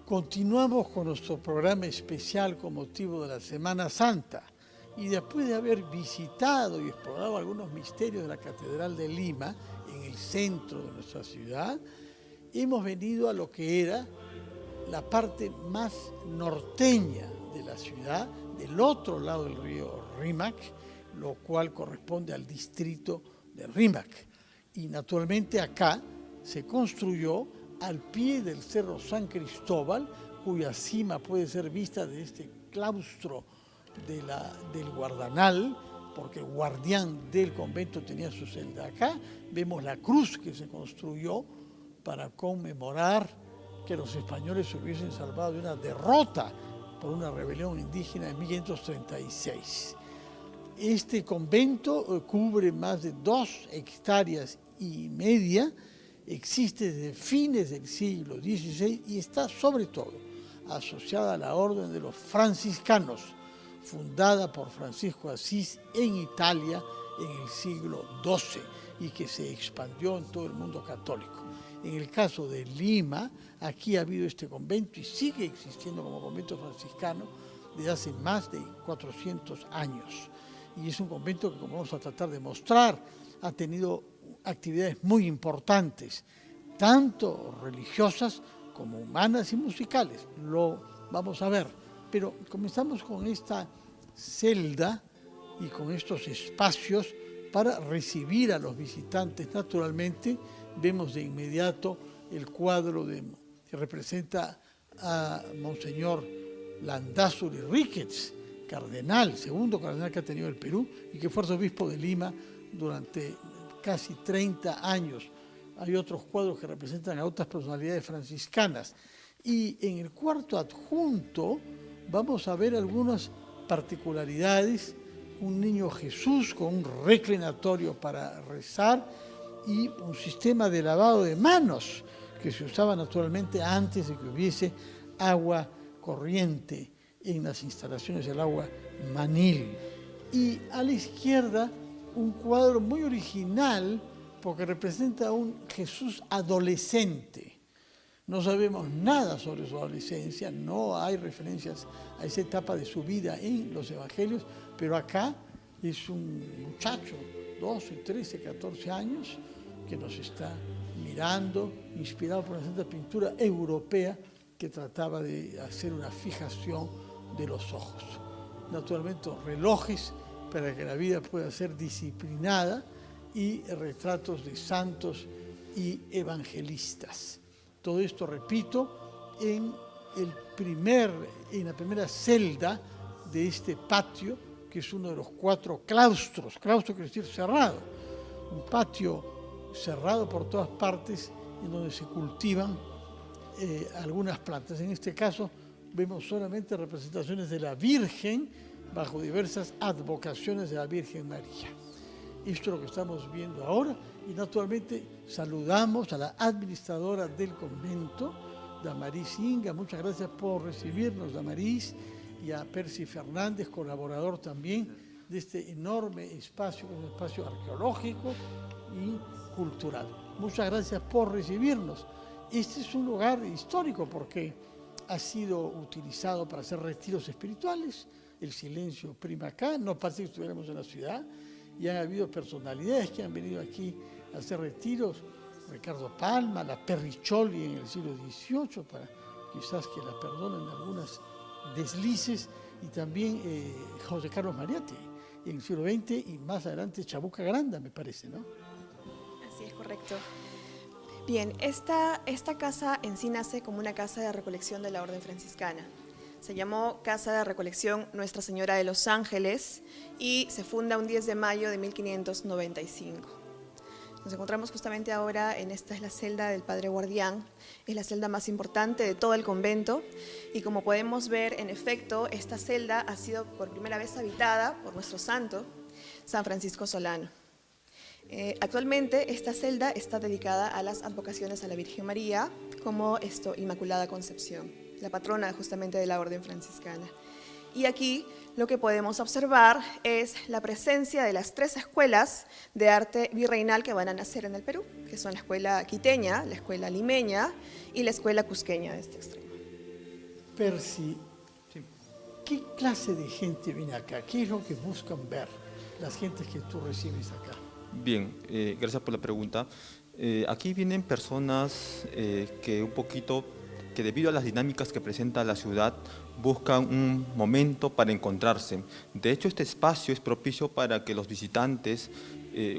Continuamos con nuestro programa especial con motivo de la Semana Santa y después de haber visitado y explorado algunos misterios de la Catedral de Lima, en el centro de nuestra ciudad, hemos venido a lo que era la parte más norteña de la ciudad, del otro lado del río Rímac, lo cual corresponde al distrito de Rímac. Y naturalmente acá se construyó al pie del Cerro San Cristóbal, cuya cima puede ser vista de este claustro del Guardanal, porque el guardián del convento tenía su celda acá. Vemos la cruz que se construyó para conmemorar que los españoles se hubiesen salvado de una derrota por una rebelión indígena en 1536. Este convento cubre más de 2,5 hectáreas, existe desde fines del siglo XVI y está sobre todo asociada a la Orden de los Franciscanos, fundada por Francisco Asís en Italia en el siglo XII y que se expandió en todo el mundo católico. En el caso de Lima, aquí ha habido este convento y sigue existiendo como convento franciscano desde hace más de 400 años. Y es un convento que, como vamos a tratar de mostrar, ha tenido actividades muy importantes, tanto religiosas como humanas y musicales. Lo vamos a ver. Pero comenzamos con esta celda y con estos espacios para recibir a los visitantes. Naturalmente, vemos de inmediato el cuadro que representa a Monseñor Landázuri Ricketts, cardenal, segundo cardenal que ha tenido el Perú y que fue arzobispo de Lima durante casi 30 años. Hay otros cuadros que representan a otras personalidades franciscanas. Y en el cuarto adjunto vamos a ver algunas particularidades. Un niño Jesús con un reclinatorio para rezar y un sistema de lavado de manos que se usaba naturalmente antes de que hubiese agua corriente en las instalaciones del agua Manil. Y a la izquierda un cuadro muy original porque representa a un Jesús adolescente. No sabemos nada sobre su adolescencia, no hay referencias a esa etapa de su vida en los evangelios, pero acá es un muchacho, 12, 13, 14 años, que nos está mirando, inspirado por una cierta pintura europea que trataba de hacer una fijación de los ojos. Naturalmente, relojes para que la vida pueda ser disciplinada y retratos de santos y evangelistas. Todo esto, repito, en la primera celda de este patio, que es uno de los 4 claustros. Claustro quiere decir cerrado. Un patio cerrado por todas partes en donde se cultivan algunas plantas. En este caso vemos solamente representaciones de la Virgen bajo diversas advocaciones de la Virgen María. Esto es lo que estamos viendo ahora y naturalmente saludamos a la administradora del convento, Damaris Inga. Muchas gracias por recibirnos, Damaris, y a Percy Fernández, colaborador también de este enorme espacio, un espacio arqueológico y cultural. Muchas gracias por recibirnos. Este es un lugar histórico porque ha sido utilizado para hacer retiros espirituales. El silencio prima acá, no parece que estuviéramos en la ciudad, y han habido personalidades que han venido aquí a hacer retiros. Ricardo Palma, la Perricholi en el siglo XVIII, para quizás que la perdonen algunas deslices, y también José Carlos Mariátegui en el siglo XX y más adelante Chabuca Granda, me parece, ¿no? Así es, correcto. Bien, esta casa en sí nace como una casa de recolección de la Orden Franciscana. Se llamó Casa de Recolección Nuestra Señora de los Ángeles y se funda un 10 de mayo de 1595. Nos encontramos justamente ahora esta es la celda del Padre Guardián, es la celda más importante de todo el convento y como podemos ver, en efecto, esta celda ha sido por primera vez habitada por nuestro santo, San Francisco Solano. Actualmente esta celda está dedicada a las advocaciones a la Virgen María como Inmaculada Concepción, la patrona justamente de la Orden Franciscana. Y aquí lo que podemos observar es la presencia de las 3 escuelas de arte virreinal que van a nacer en el Perú, que son la escuela quiteña, la escuela limeña y la escuela cusqueña de este extremo. Percy, ¿qué clase de gente viene acá? ¿Qué es lo que buscan ver las gentes que tú recibes acá? Bien, gracias por la pregunta. Aquí vienen personas que debido a las dinámicas que presenta la ciudad, buscan un momento para encontrarse. De hecho, este espacio es propicio para que los visitantes,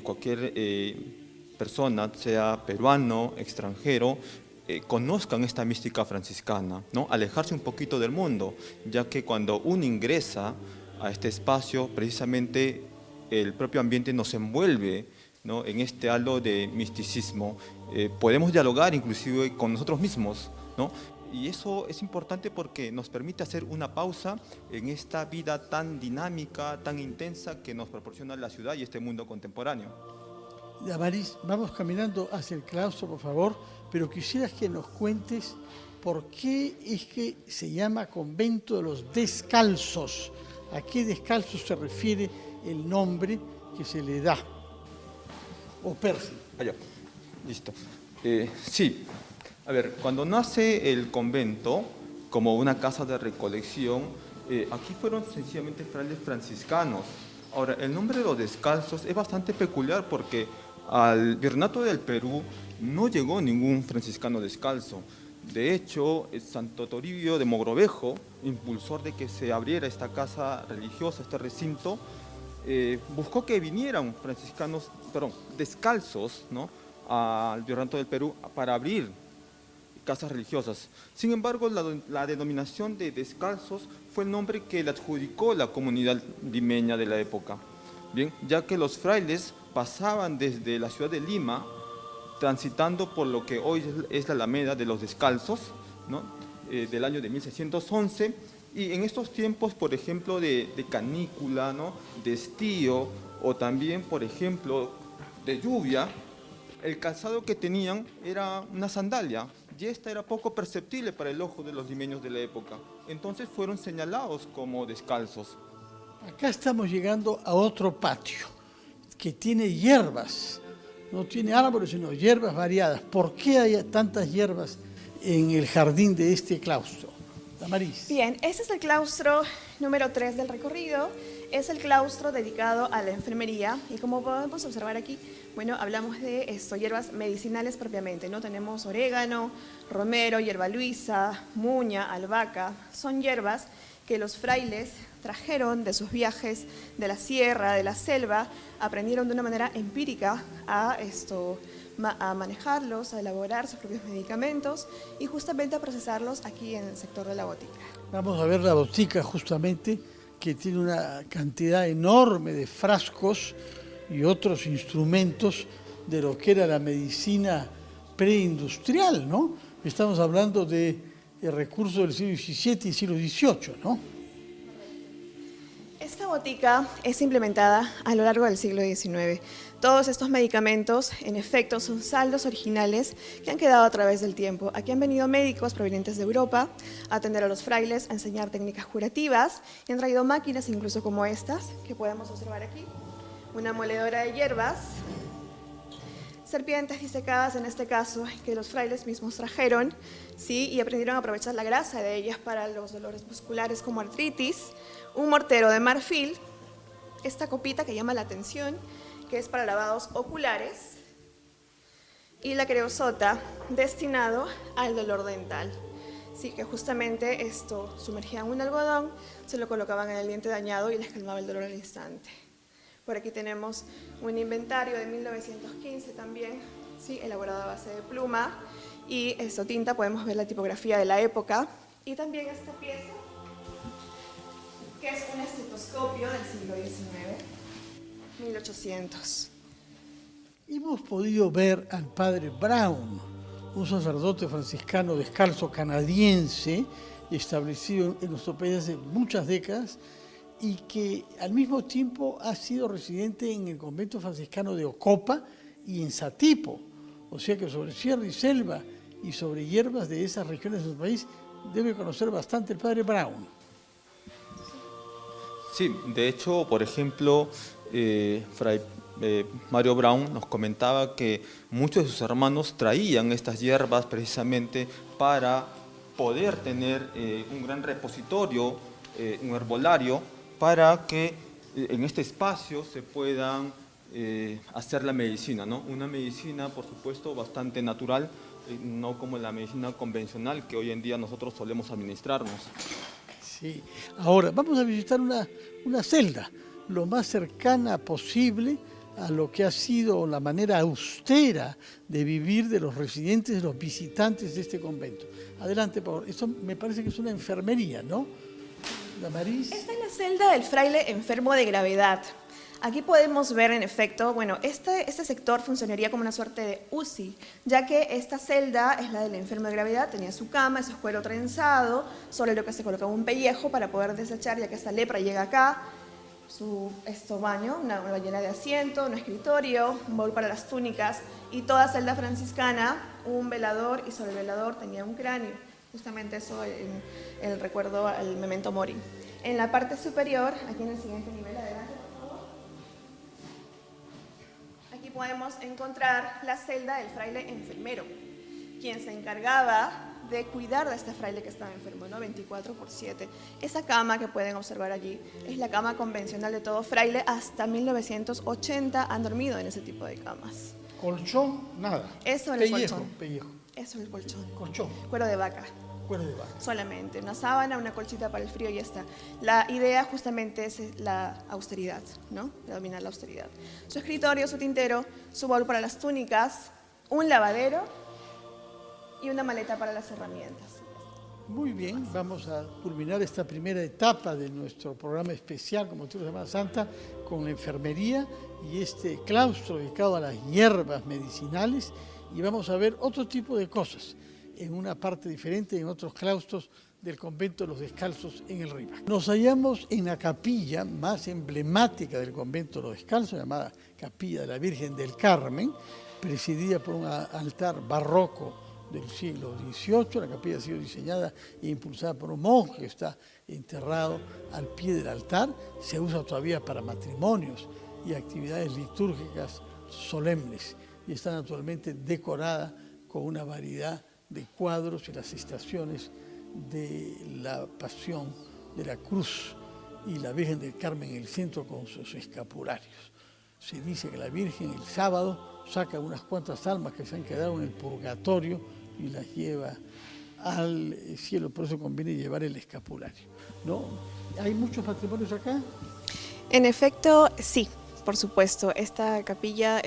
cualquier persona, sea peruano, extranjero, conozcan esta mística franciscana, ¿no? Alejarse un poquito del mundo, ya que cuando uno ingresa a este espacio, precisamente el propio ambiente nos envuelve, ¿no? En este halo de misticismo. Podemos dialogar inclusive con nosotros mismos, ¿no? Y eso es importante porque nos permite hacer una pausa en esta vida tan dinámica, tan intensa que nos proporciona la ciudad y este mundo contemporáneo. Damaris, vamos caminando hacia el claustro, por favor, pero quisieras que nos cuentes por qué es que se llama Convento de los Descalzos. ¿A qué descalzos se refiere el nombre que se le da? O Percy. Allá, listo. Sí, a ver, cuando nace el convento como una casa de recolección, aquí fueron sencillamente frailes franciscanos. Ahora, el nombre de los descalzos es bastante peculiar porque al Virreinato del Perú no llegó ningún franciscano descalzo. De hecho, Santo Toribio de Mogrovejo, impulsor de que se abriera esta casa religiosa, este recinto, buscó que vinieran descalzos, ¿no?, al Virreinato del Perú para abrir casas religiosas. Sin embargo, la denominación de descalzos fue el nombre que le adjudicó la comunidad limeña de la época. Bien, ya que los frailes pasaban desde la ciudad de Lima, transitando por lo que hoy es la Alameda de los Descalzos, ¿no?, del año de 1611, y en estos tiempos, por ejemplo, de canícula, ¿no?, de estío, o también, por ejemplo, de lluvia, el calzado que tenían era una sandalia, y esta era poco perceptible para el ojo de los limeños de la época. Entonces fueron señalados como descalzos. Acá estamos llegando a otro patio que tiene hierbas, no tiene árboles, sino hierbas variadas. ¿Por qué hay tantas hierbas en el jardín de este claustro? Damaris. Bien, este es el claustro número 3 del recorrido. Es el claustro dedicado a la enfermería y como podemos observar aquí, bueno, hablamos de hierbas medicinales propiamente, ¿no? Tenemos orégano, romero, hierba luisa, muña, albahaca. Son hierbas que los frailes trajeron de sus viajes de la sierra, de la selva, aprendieron de una manera empírica a manejarlos, a elaborar sus propios medicamentos y justamente a procesarlos aquí en el sector de la botica. Vamos a ver la botica justamente, que tiene una cantidad enorme de frascos y otros instrumentos de lo que era la medicina preindustrial, ¿no? Estamos hablando de recursos del siglo XVII y siglo XVIII, ¿no? Esta botica es implementada a lo largo del siglo XIX. Todos estos medicamentos, en efecto, son saldos originales que han quedado a través del tiempo. Aquí han venido médicos provenientes de Europa a atender a los frailes, a enseñar técnicas curativas y han traído máquinas incluso como estas, que podemos observar aquí. Una moledora de hierbas, serpientes disecadas en este caso, que los frailes mismos trajeron, ¿sí?, y aprendieron a aprovechar la grasa de ellas para los dolores musculares como artritis, un mortero de marfil, esta copita que llama la atención, que es para lavados oculares, y la creosota, destinado al dolor dental. Sí, que justamente esto sumergían un algodón, se lo colocaban en el diente dañado y les calmaba el dolor al instante. Por aquí tenemos un inventario de 1915 también, ¿sí?, elaborado a base de pluma y tinta, podemos ver la tipografía de la época. Y también esta pieza, que es un estetoscopio del siglo XIX, 1800. Hemos podido ver al padre Brown, un sacerdote franciscano descalzo canadiense, establecido en nuestro país hace muchas décadas, y que al mismo tiempo ha sido residente en el convento franciscano de Ocopa y en Satipo. O sea que sobre sierra y selva y sobre hierbas de esas regiones del país debe conocer bastante el padre Brown. Sí, de hecho, por ejemplo, Fray Mario Brown nos comentaba que muchos de sus hermanos traían estas hierbas precisamente para poder tener un gran repositorio, un herbolario, para que en este espacio se puedan hacer la medicina, ¿no? Una medicina, por supuesto, bastante natural, no como la medicina convencional que hoy en día nosotros solemos administrarnos. Sí. Ahora, vamos a visitar una celda, lo más cercana posible a lo que ha sido la manera austera de vivir de los residentes, de los visitantes de este convento. Adelante, por favor. Esto me parece que es una enfermería, ¿no? Damaris. Esta es la celda del fraile enfermo de gravedad. Aquí podemos ver, en efecto, bueno, este sector funcionaría como una suerte de UCI, ya que esta celda es la del enfermo de gravedad, tenía su cama, su cuero trenzado, sobre lo que se colocaba un pellejo para poder desechar, ya que esta lepra llega acá, su baño, una bañera de asiento, un escritorio, un baúl para las túnicas, y toda celda franciscana, un velador, y sobre el velador tenía un cráneo, justamente eso en el recuerdo al memento mori. En la parte superior, aquí en el siguiente nivel, adelante, por favor, aquí podemos encontrar la celda del fraile enfermero, quien se encargaba de cuidar de este fraile que estaba enfermo, ¿no? 24/7. Esa cama que pueden observar allí es la cama convencional de todo fraile. Hasta 1980 han dormido en ese tipo de camas. Colchón, nada. Eso es el colchón. Pellejo. Eso es el colchón. Colchón. Cuero de vaca. Cuero de vaca. Solamente. Una sábana, una colchita para el frío y ya está. La idea justamente es la austeridad, ¿no? Dominar la austeridad. Su escritorio, su tintero, su baúl para las túnicas, un lavadero y una maleta para las herramientas. Muy bien, vamos a culminar esta primera etapa de nuestro programa especial, como tú Semana Santa, con la enfermería y este claustro dedicado a las hierbas medicinales, y vamos a ver otro tipo de cosas en una parte diferente, en otros claustros del convento de los Descalzos en el Rímac. Nos hallamos en la capilla más emblemática del convento de los Descalzos, llamada Capilla de la Virgen del Carmen, presidida por un altar barroco del siglo XVIII. La capilla ha sido diseñada e impulsada por un monje que está enterrado al pie del altar. Se usa todavía para matrimonios y actividades litúrgicas solemnes, y está naturalmente decorada con una variedad de cuadros y las estaciones de la Pasión de la Cruz y la Virgen del Carmen en el centro con sus escapularios. Se dice que la Virgen el sábado saca unas cuantas almas que se han quedado en el purgatorio y las lleva al cielo, por eso conviene llevar el escapulario, ¿no? ¿Hay muchos matrimonios acá? En efecto, sí, por supuesto. Esta capilla,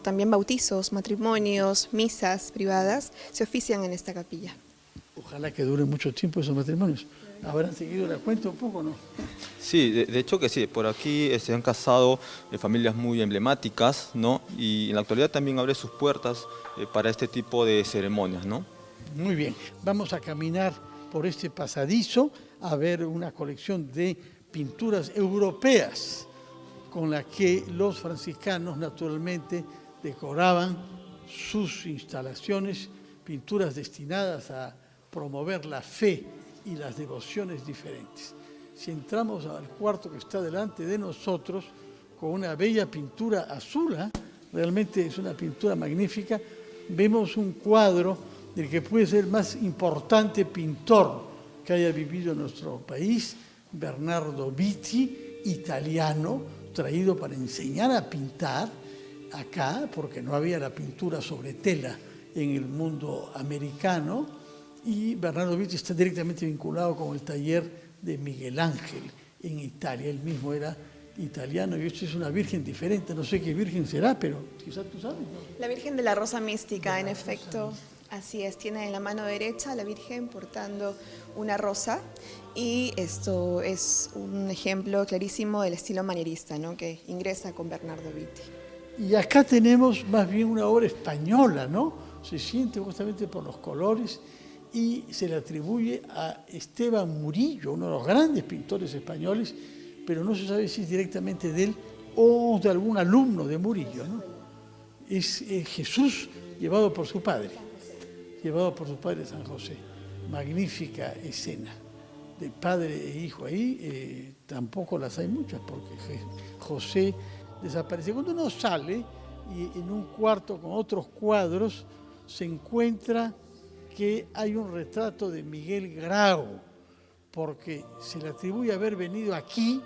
también bautizos, matrimonios, misas privadas, se ofician en esta capilla. Ojalá que duren mucho tiempo esos matrimonios. ¿Habrán seguido la cuenta un poco, no? Sí, de hecho que sí. Por aquí se han casado familias muy emblemáticas, ¿no? Y en la actualidad también abre sus puertas para este tipo de ceremonias, ¿no? Muy bien. Vamos a caminar por este pasadizo a ver una colección de pinturas europeas con la que los franciscanos naturalmente decoraban sus instalaciones, pinturas destinadas a promover la fe y las devociones diferentes. Si entramos al cuarto que está delante de nosotros, con una bella pintura azul, realmente es una pintura magnífica, vemos un cuadro del que puede ser el más importante pintor que haya vivido en nuestro país, Bernardo Vitti, italiano, traído para enseñar a pintar acá, porque no había la pintura sobre tela en el mundo americano, y Bernardo Vitti está directamente vinculado con el taller de Miguel Ángel en Italia. Él mismo era italiano y esto es una virgen diferente. No sé qué virgen será, pero quizás tú sabes, ¿no? La Virgen de la Rosa Mística, en efecto. Así es, tiene en la mano derecha la Virgen portando una rosa, y esto es un ejemplo clarísimo del estilo manierista, ¿no?, que ingresa con Bernardo Vitti. Y acá tenemos más bien una obra española, ¿no? Se siente justamente por los colores y se le atribuye a Esteban Murillo, uno de los grandes pintores españoles, pero no se sabe si es directamente de él o de algún alumno de Murillo, ¿no? Es Jesús llevado por su padre San José. Magnífica escena de padre e hijo ahí. Tampoco las hay muchas porque José desaparece. Cuando uno sale y en un cuarto con otros cuadros se encuentra que hay un retrato de Miguel Grau, porque se le atribuye haber venido aquí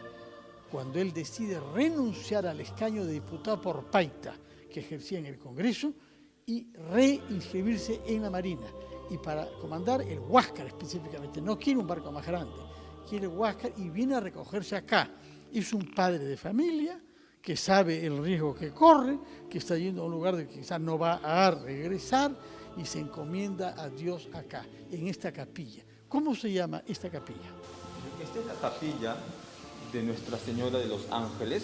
cuando él decide renunciar al escaño de diputado por Paita, que ejercía en el Congreso, y reinscribirse en la Marina. Y para comandar el Huáscar específicamente, no quiere un barco más grande, quiere Huáscar y viene a recogerse acá. Es un padre de familia que sabe el riesgo que corre, que está yendo a un lugar de que quizás no va a regresar y se encomienda a Dios acá, en esta capilla. ¿Cómo se llama esta capilla? Esta es la capilla de Nuestra Señora de los Ángeles.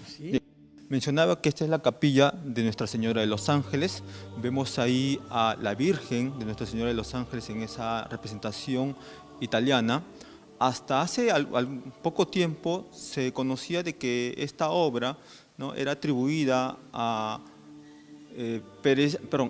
¿Sí? Mencionaba que esta es la capilla de Nuestra Señora de los Ángeles. Vemos ahí a la Virgen de Nuestra Señora de los Ángeles en esa representación italiana. Hasta hace poco tiempo se conocía de que esta obra, ¿no?, era atribuida a,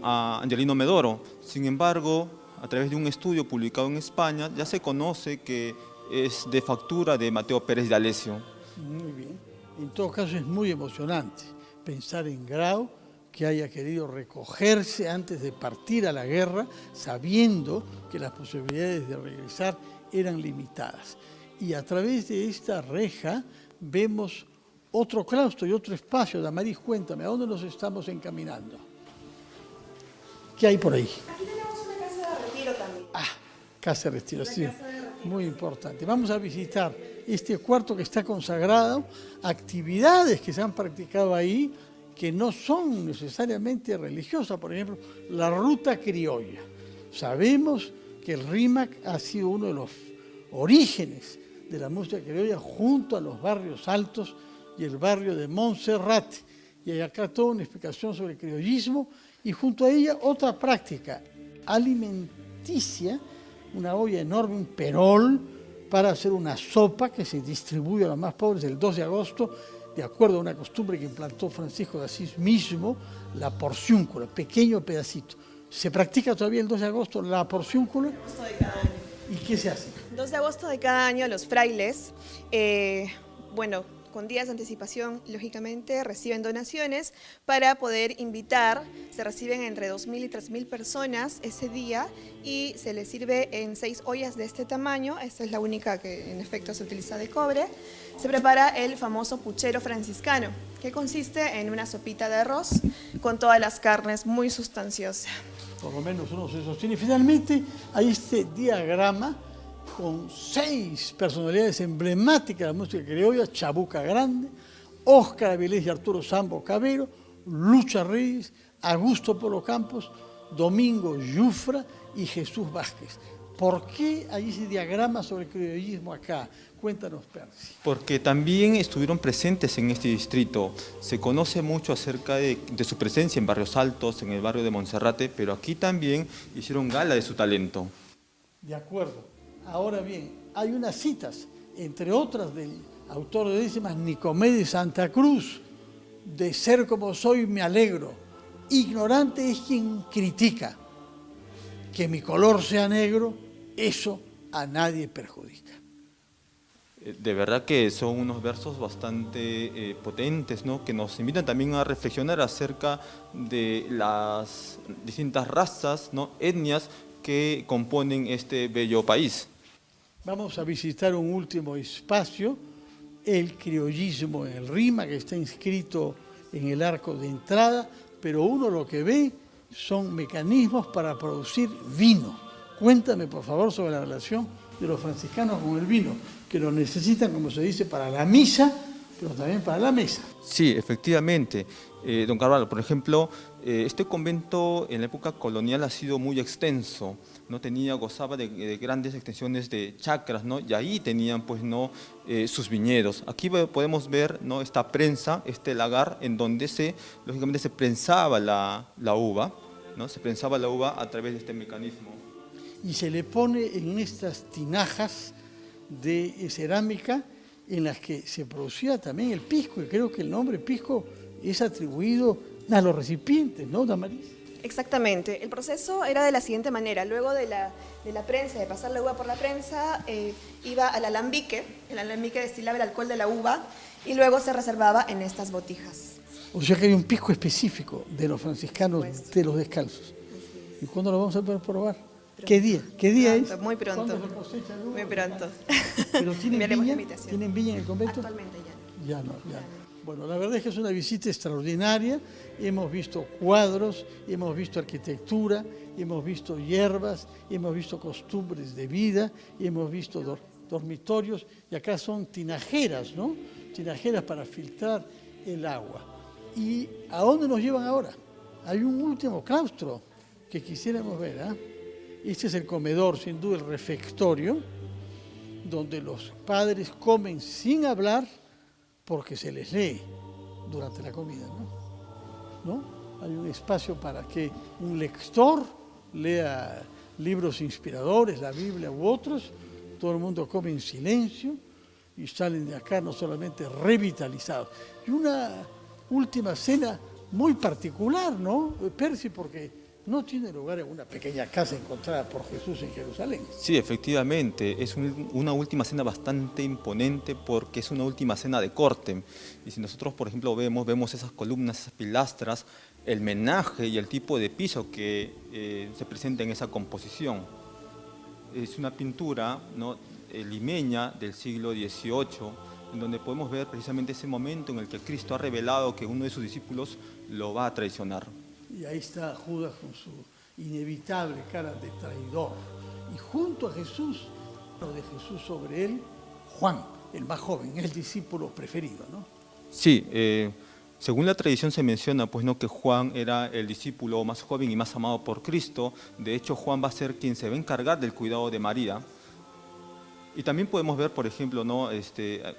a Angelino Medoro. Sin embargo, a través de un estudio publicado en España, ya se conoce que es de factura de Mateo Pérez de Alessio. Muy bien. En todo caso es muy emocionante pensar en Grau, que haya querido recogerse antes de partir a la guerra, sabiendo que las posibilidades de regresar eran limitadas. Y a través de esta reja vemos otro claustro y otro espacio. Damaris, cuéntame, ¿a dónde nos estamos encaminando? ¿Qué hay por ahí? Aquí tenemos una casa de retiro también. Casa de retiro, sí, muy importante. Vamos a visitar este cuarto que está consagrado, actividades que se han practicado ahí que no son necesariamente religiosas, por ejemplo, la ruta criolla. Sabemos que el RIMAC ha sido uno de los orígenes de la música criolla junto a los barrios altos y el barrio de Monserrate. Y hay acá toda una explicación sobre el criollismo y junto a ella otra práctica alimenticia, una olla enorme, un perol, para hacer una sopa que se distribuye a los más pobres el 2 de agosto, de acuerdo a una costumbre que implantó Francisco de Asís mismo, la porciúncula, pequeño pedacito. ¿Se practica todavía el 2 de agosto la porciúncula? 2 de agosto de cada año. ¿Y qué se hace? 2 de agosto de cada año los frailes, con días de anticipación, lógicamente, reciben donaciones para poder invitar. Se reciben entre 2.000 y 3.000 personas ese día y se les sirve en 6 ollas de este tamaño. Esta es la única que en efecto se utiliza de cobre. Se prepara el famoso puchero franciscano, que consiste en una sopita de arroz con todas las carnes, muy sustanciosa. Por lo menos uno se sostiene. Finalmente hay este diagrama con 6 personalidades emblemáticas de la música criolla: Chabuca Grande, Óscar Avilés y Arturo Sambo Cabero, Lucha Reyes, Augusto Polo Campos, Domingo Yufra y Jesús Vázquez. ¿Por qué hay ese diagrama sobre el criollismo acá? Cuéntanos, Percy. Porque también estuvieron presentes en este distrito. Se conoce mucho acerca de su presencia en barrios altos, en el barrio de Monserrate, pero aquí también hicieron gala de su talento. De acuerdo. Ahora bien, hay unas citas, entre otras del autor de décimas, Nicomedes Santa Cruz: de ser como soy me alegro, ignorante es quien critica, que mi color sea negro, eso a nadie perjudica. De verdad que son unos versos bastante potentes, ¿no?, que nos invitan también a reflexionar acerca de las distintas razas, ¿no?, etnias que componen este bello país. Vamos a visitar un último espacio, el criollismo en el RIMAC, que está inscrito en el arco de entrada, pero uno lo que ve son mecanismos para producir vino. Cuéntame, por favor, sobre la relación de los franciscanos con el vino, que lo necesitan, como se dice, para la misa, pero también para la mesa. Sí, efectivamente. Don Carvalho, por ejemplo, este convento en la época colonial ha sido muy extenso, ¿no? Gozaba de grandes extensiones de chacras, ¿no?, y ahí tenían pues, ¿no?, sus viñedos. Aquí podemos ver, ¿no?, esta prensa, este lagar, en donde lógicamente se prensaba la uva, ¿no?, se prensaba la uva a través de este mecanismo. Y se le pone en estas tinajas de cerámica en las que se producía también el pisco, y creo que el nombre pisco es atribuido a los recipientes, ¿no, Damaris? Exactamente. El proceso era de la siguiente manera. Luego de la prensa, de pasar la uva por la prensa, iba al alambique. El alambique destilaba el alcohol de la uva y luego se reservaba en estas botijas. O sea que hay un pisco específico de los franciscanos, de los descalzos. ¿Y cuándo lo vamos a poder probar? ¿Qué día? ¿Qué día Pronto, es? muy pronto. ¿Cuándo se cosecha el uva? Muy pronto. ¿Pero tienen Enviaremos la viña? invitación. ¿Tienen viña en el convento? Actualmente ya. Ya no, ya. Bueno, la verdad es que es una visita extraordinaria. Hemos visto cuadros, hemos visto arquitectura, hemos visto hierbas, hemos visto costumbres de vida, hemos visto dormitorios y acá son tinajeras, ¿no? Tinajeras para filtrar el agua. ¿Y a dónde nos llevan ahora? Hay un último claustro que quisiéramos ver, ¿ah? Este es el comedor, sin duda el refectorio, donde los padres comen sin hablar porque se les lee durante la comida, ¿no? Hay un espacio para que un lector lea libros inspiradores, la Biblia u otros, todo el mundo come en silencio y salen de acá no solamente revitalizados. Y una última cena muy particular, ¿no, Percy? Porque no tiene lugar en una pequeña casa encontrada por Jesús en Jerusalén. Sí, efectivamente, es una última cena bastante imponente porque es una última cena de corte. Y si nosotros, por ejemplo, vemos esas columnas, esas pilastras, el menaje y el tipo de piso que se presenta en esa composición. Es una pintura, ¿no?, limeña del siglo XVIII, en donde podemos ver precisamente ese momento en el que Cristo ha revelado que uno de sus discípulos lo va a traicionar. Y ahí está Judas con su inevitable cara de traidor. Y junto a Jesús, lo de Jesús sobre él, Juan, el más joven, el discípulo preferido, ¿no? Sí, según la tradición se menciona, pues, ¿no?, que Juan era el discípulo más joven y más amado por Cristo. De hecho, Juan va a ser quien se va a encargar del cuidado de María. Y también podemos ver, por ejemplo, ¿no?,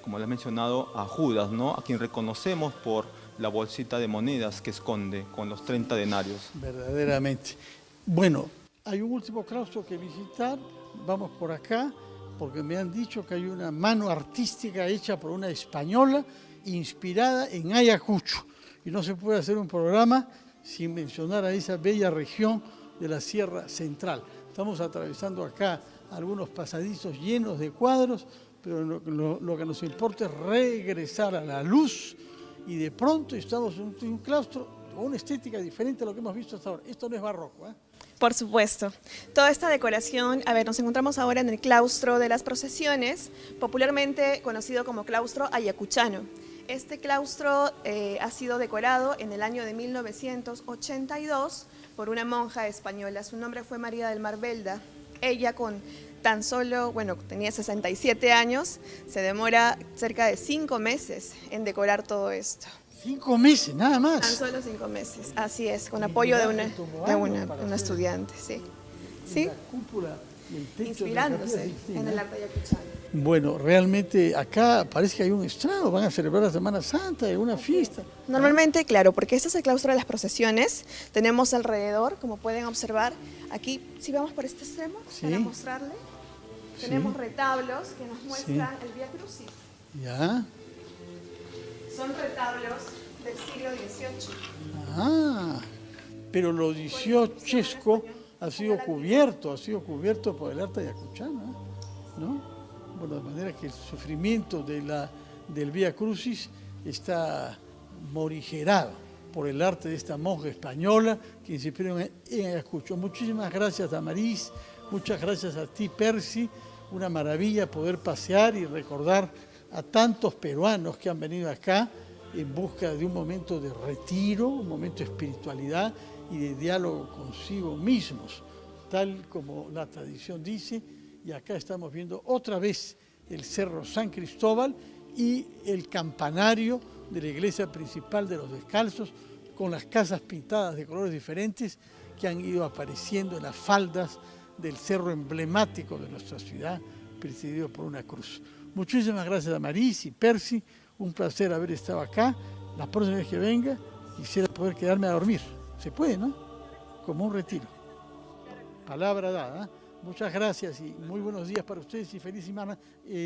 como le has mencionado, a Judas, ¿no?, a quien reconocemos por la bolsita de monedas que esconde con los 30 denarios. Verdaderamente. Bueno, hay un último claustro que visitar. Vamos por acá, porque me han dicho que hay una mano artística hecha por una española inspirada en Ayacucho. Y no se puede hacer un programa sin mencionar a esa bella región de la Sierra Central. Estamos atravesando acá algunos pasadizos llenos de cuadros, pero lo que nos importa es regresar a la luz y de pronto estamos en un claustro con una estética diferente a lo que hemos visto hasta ahora. Esto no es barroco, ¿eh? Por supuesto. Toda esta decoración, nos encontramos ahora en el claustro de las procesiones, popularmente conocido como claustro ayacuchano. Este claustro ha sido decorado en el año de 1982 por una monja española. Su nombre fue María del Mar Belda. Ella con tan solo, tenía 67 años, se demora cerca de 5 meses en decorar todo esto. 5 meses, nada más. Tan solo 5 meses, así es, con apoyo de una estudiante, sí. ¿Sí? La cúpula y el techo inspirándose en el arte ayacuchano. Bueno, realmente acá parece que hay un estrado, van a celebrar la Semana Santa, hay una fiesta. Normalmente, claro, porque este es el claustro de las procesiones, tenemos alrededor, como pueden observar, aquí, si vamos por este extremo, para mostrarle, tenemos retablos que nos muestran el Vía Crucis. Ya. Son retablos del siglo XVIII. Ah, pero lo XVIII ha sido cubierto por el arte ayacuchano, ¿no? Bueno, de manera que el sufrimiento del Vía Crucis está morigerado por el arte de esta monja española que se inspiró en Ayacucho. Muchísimas gracias, Damaris, muchas gracias a ti, Percy. Una maravilla poder pasear y recordar a tantos peruanos que han venido acá en busca de un momento de retiro, un momento de espiritualidad y de diálogo consigo mismos, tal como la tradición dice. Y acá estamos viendo otra vez el Cerro San Cristóbal y el campanario de la iglesia principal de los Descalzos, con las casas pintadas de colores diferentes que han ido apareciendo en las faldas del cerro emblemático de nuestra ciudad, presidido por una cruz. Muchísimas gracias a Maris y Percy, un placer haber estado acá. La próxima vez que venga quisiera poder quedarme a dormir. Se puede, ¿no? Como un retiro. Palabra dada, ¿eh? Muchas gracias y muy buenos días para ustedes y feliz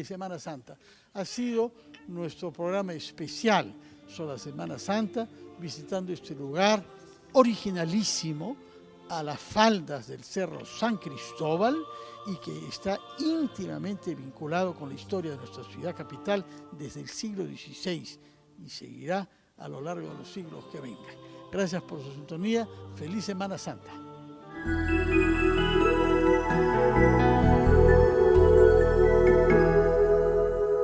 Semana Santa. Ha sido nuestro programa especial sobre la Semana Santa, visitando este lugar originalísimo a las faldas del Cerro San Cristóbal y que está íntimamente vinculado con la historia de nuestra ciudad capital desde el siglo XVI y seguirá a lo largo de los siglos que vengan. Gracias por su sintonía. Feliz Semana Santa.